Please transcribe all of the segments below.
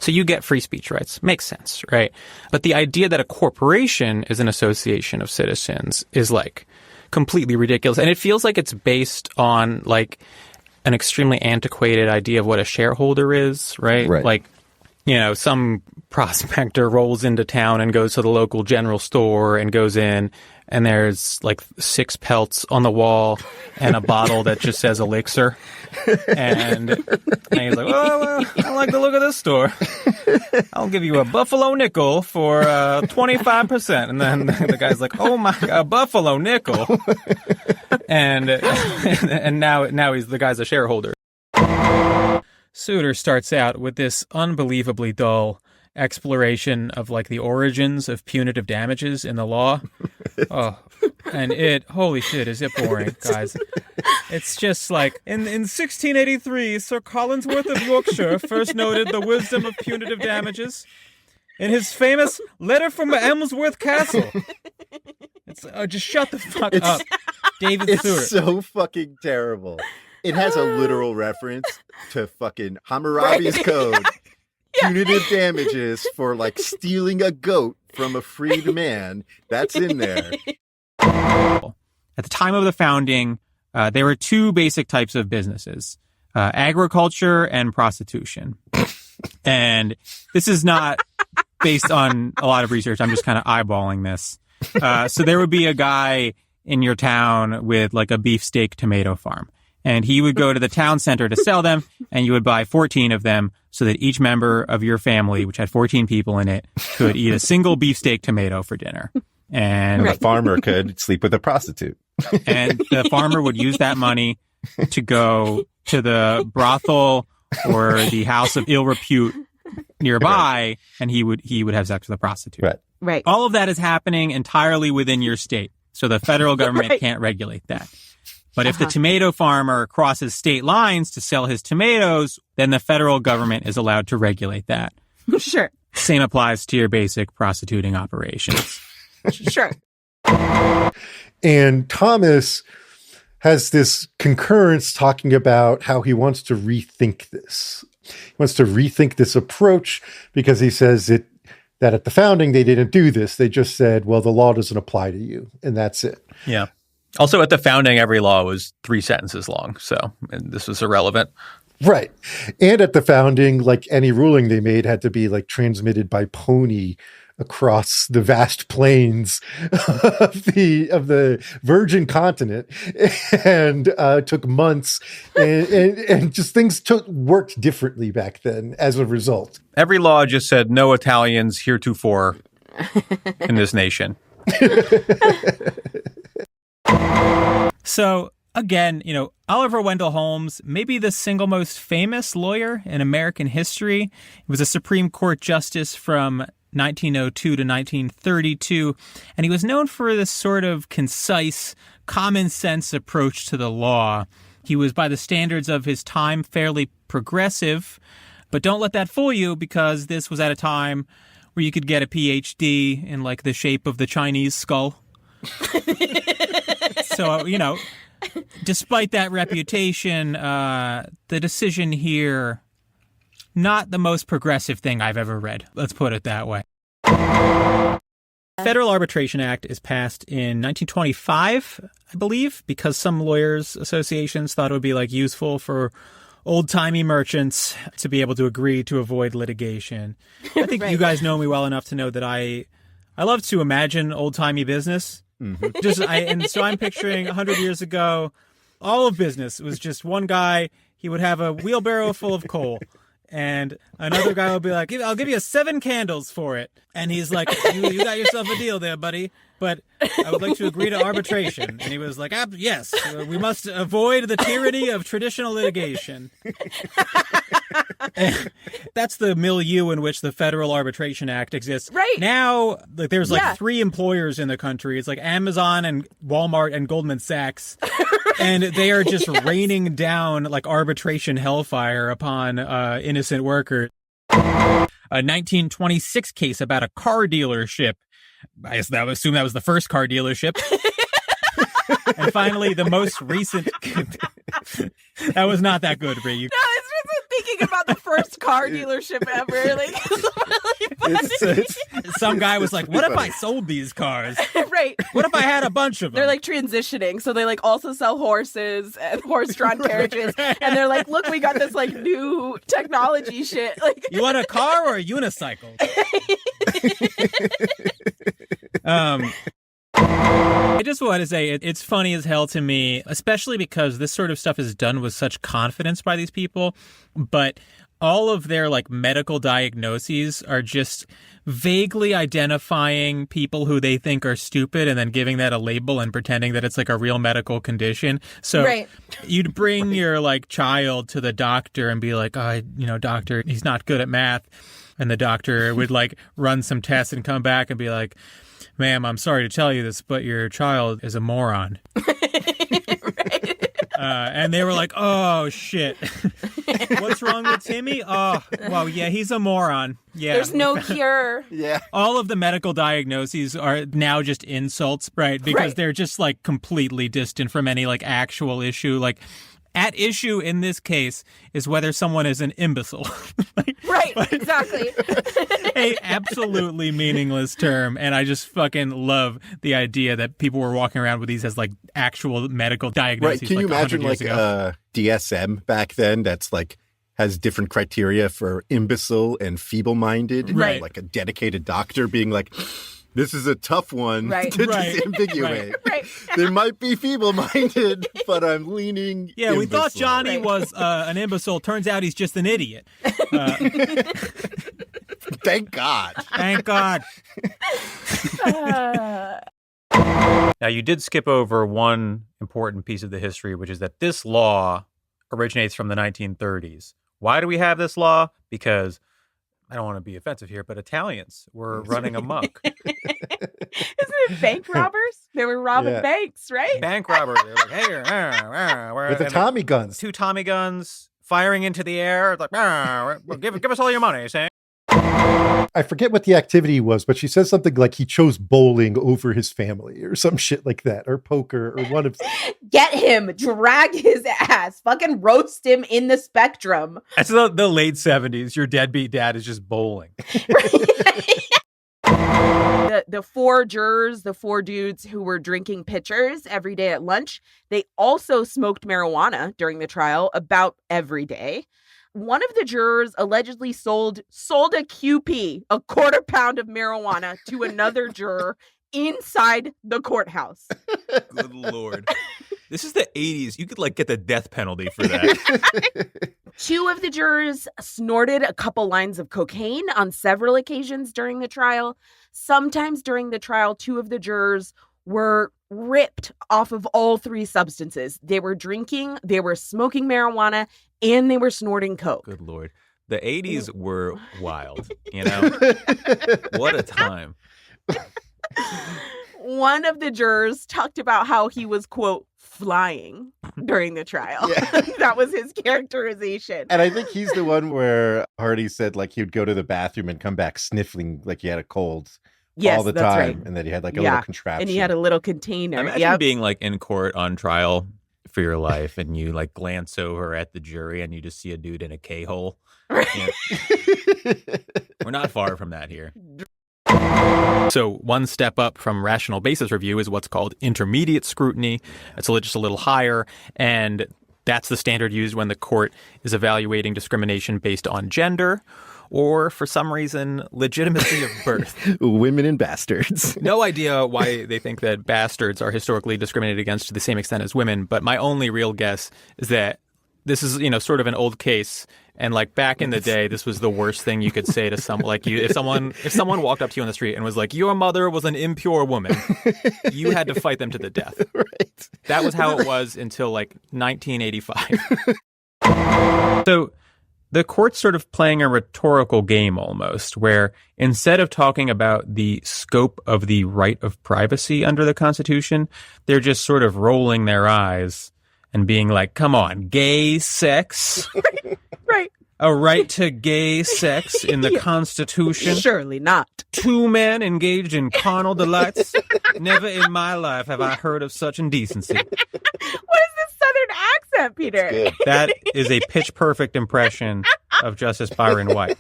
So you get free speech rights. Makes sense, right? But the idea that a corporation is an association of citizens is like completely ridiculous. And it feels like it's based on like an extremely antiquated idea of what a shareholder is, right? Like, you know, some prospector rolls into town and goes to the local general store and goes in and there's like 6 pelts on the wall and a bottle that just says elixir. And he's like, oh, well, I like the look of this store. I'll give you a buffalo nickel for 25%. And then the guy's like, oh my God, a buffalo nickel. And now he's the guy's a shareholder. Souter starts out with this unbelievably dull exploration of like the origins of punitive damages in the law. Oh, and holy shit, is it boring, guys. It's just like, in 1683, Sir Collinsworth of Yorkshire first noted the wisdom of punitive damages in his famous Letter from Emsworth Castle. It's just shut the fuck up, David Souter. It's so fucking terrible. It has a literal reference to fucking Hammurabi's Code. Punitive damages for like stealing a goat from a freed man. That's in there. At the time of the founding, there were 2 basic types of businesses, agriculture and prostitution. And this is not based on a lot of research. I'm just kind of eyeballing this. So there would be a guy in your town with like a beefsteak tomato farm. And he would go to the town center to sell them, and you would buy 14 of them so that each member of your family, which had 14 people in it, could eat a single beefsteak tomato for dinner. And the farmer could sleep with a prostitute. And the farmer would use that money to go to the brothel or the house of ill repute nearby, and he would have sex with a prostitute. Right. All of that is happening entirely within your state. So the federal government can't regulate that. But if the tomato farmer crosses state lines to sell his tomatoes, then the federal government is allowed to regulate that. Sure. Same applies to your basic prostituting operations. Sure. And Thomas has this concurrence talking about how he wants to rethink this. He wants to rethink this approach because he says that at the founding, they didn't do this. They just said, well, the law doesn't apply to you, and that's it. Yeah. Also, at the founding, every law was 3 sentences long, and this was irrelevant. Right. And at the founding, like any ruling they made had to be like transmitted by pony across the vast plains of the virgin continent, and took months, and just things worked differently back then as a result. Every law just said no Italians heretofore in this nation. So, again, Oliver Wendell Holmes, maybe the single most famous lawyer in American history. He was a Supreme Court justice from 1902 to 1932, and he was known for this sort of concise, common sense approach to the law. He was, by the standards of his time, fairly progressive, but don't let that fool you, because this was at a time where you could get a PhD in like the shape of the Chinese skull. So, despite that reputation, the decision here, not the most progressive thing I've ever read. Let's put it that way. The Federal Arbitration Act is passed in 1925, I believe, because some lawyers' associations thought it would be like useful for old-timey merchants to be able to agree to avoid litigation. I think you guys know me well enough to know that I love to imagine old-timey business. Mm-hmm. So I'm picturing 100 years ago, all of business was just one guy. He would have a wheelbarrow full of coal, and another guy would be like, "I'll give you 7 candles for it." And he's like, "You got yourself a deal there, buddy. But I would like to agree to arbitration." And he was like, "Yes, we must avoid the tyranny of traditional litigation." That's the milieu in which the Federal Arbitration Act exists. Right. Now, there's 3 employers in the country. It's like Amazon and Walmart and Goldman Sachs. And they are just raining down like arbitration hellfire upon innocent workers. A 1926 case about a car dealership. I assume that was the first car dealership. And finally, the most recent. That was not that good, Bree. No, it's just thinking thinking about the first car dealership ever. Like, it's really funny. Some guy was like, what if I sold these cars? Right. What if I had a bunch of them? They're like transitioning. So they like also sell horses and horse-drawn carriages. And they're like, look, we got this like new technology shit. Like, you want a car or a unicycle? I just want to say it's funny as hell to me, especially because this sort of stuff is done with such confidence by these people, but all of their like medical diagnoses are just vaguely identifying people who they think are stupid and then giving that a label and pretending that it's like a real medical condition. So right. You'd bring your like child to the doctor and be like, doctor, he's not good at math. And the doctor would like run some tests and come back and be like, ma'am, I'm sorry to tell you this, but your child is a moron. Right. And they were like, oh, shit. What's wrong with Timmy? Oh, well, yeah, he's a moron. Yeah. There's no cure. Yeah. All of the medical diagnoses are now just insults, right? Because they're just like completely distant from any like actual issue. Like, at issue in this case is whether someone is an imbecile. Right, exactly. A absolutely meaningless term. And I just fucking love the idea that people were walking around with these as like actual medical diagnoses. Right. Can you imagine like DSM back then that's like has different criteria for imbecile and feeble-minded? Right. Like a dedicated doctor being like, this is a tough one to disambiguate. Right. They might be feeble-minded, but I'm leaning Yeah, we thought imbecile. Johnny was an imbecile. Turns out he's just an idiot. Thank God. Thank God. Now, you did skip over one important piece of the history, which is that this law originates from the 1930s. Why do we have this law? Because I don't want to be offensive here, but Italians were running amok. Isn't it bank robbers? They were robbing banks, right? Bank robber. They're like, hey, With the Tommy guns. 2 Tommy guns firing into the air. It's like, give us all your money, say. I forget what the activity was, but she says something like he chose bowling over his family or some shit like that, or poker, or one of. Get him, drag his ass, fucking roast him in the Spectrum. That's the late 70s. Your deadbeat dad is just bowling. The 4 jurors, the 4 dudes who were drinking pitchers every day at lunch, they also smoked marijuana during the trial about every day. One of the jurors allegedly sold a QP, a quarter pound of marijuana, to another juror inside the courthouse. Good Lord. This is the 80s. You could like get the death penalty for that. 2 of the jurors snorted a couple lines of cocaine on several occasions during the trial. Sometimes during the trial, 2 of the jurors were ripped off of all 3 substances. They were drinking, they were smoking marijuana, and they were snorting coke. Good Lord. The 80s were wild, you know? What a time. One of the jurors talked about how he was, quote, flying during the trial. Yeah. That was his characterization. And I think he's the one where Hardy said like he would go to the bathroom and come back sniffling like he had a cold. Yes, all the that's time, right. and then he had like a little contraption. And he had a little container. Imagine being like in court on trial for your life, and you like glance over at the jury, and you just see a dude in a K-hole. We're not far from that here. So one step up from rational basis review is what's called intermediate scrutiny. It's just a little higher, and that's the standard used when the court is evaluating discrimination based on gender or, for some reason, legitimacy of birth. Women and bastards. No idea why they think that bastards are historically discriminated against to the same extent as women, but my only real guess is that this is, sort of an old case, and like back in the day, this was the worst thing you could say to someone. Like if someone walked up to you on the street and was like, "Your mother was an impure woman," you had to fight them to the death. Right. That was how it was until like 1985. So the court's sort of playing a rhetorical game almost, where instead of talking about the scope of the right of privacy under the Constitution, they're just sort of rolling their eyes and being like, come on, gay sex? Right. A right to gay sex in the Constitution? Surely not. 2 men engaged in carnal delights? Never in my life have I heard of such indecency. What is this Southern accent, Peter? That is a pitch perfect impression of Justice Byron White.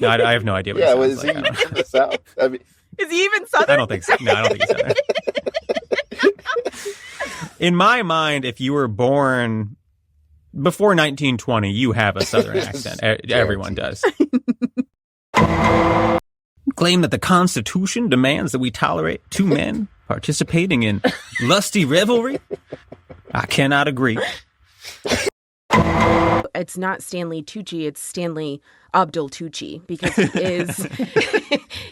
No, I have no idea what Yeah, he was sounds he like. from the South? I mean, Is he even Southern? I don't think so. No, I don't think he's Southern. In my mind, if you were born before 1920, you have a Southern accent. Everyone does. Claim that the Constitution demands that we tolerate two men participating in lusty revelry? I cannot agree. It's not Stanley Tucci, it's Stanley Abdul Tucci, because he is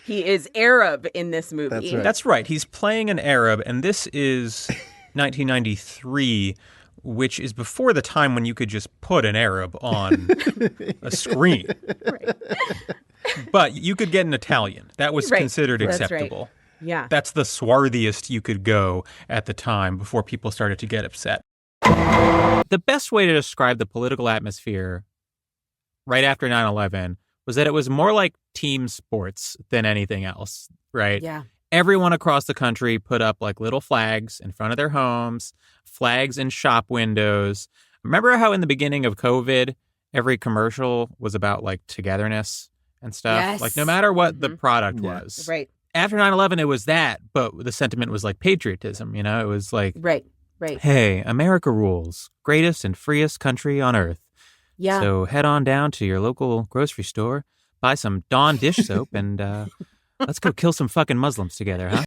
he is Arab in this movie. That's right. That's right. He's playing an Arab, and this is 1993, which is before the time when you could just put an Arab on a screen. Right. But you could get an Italian. That was Right. considered That's right. acceptable. Yeah. That's the swarthiest you could go at the time before people started to get upset. The best way to describe the political atmosphere right after 9/11 was that it was more like team sports than anything else, right? Yeah. Everyone across the country put up like little flags in front of their homes, flags in shop windows. Remember how in the beginning of COVID, every commercial was about like togetherness and stuff? Yes. Like no matter what the Mhm. product Yeah. was. Right. After 9/11, it was that, but the sentiment was like patriotism, you know? It was like, Right. Right. hey, America rules, greatest and freest country on earth. Yeah. So head on down to your local grocery store, buy some Dawn dish soap, and let's go kill some fucking Muslims together, huh?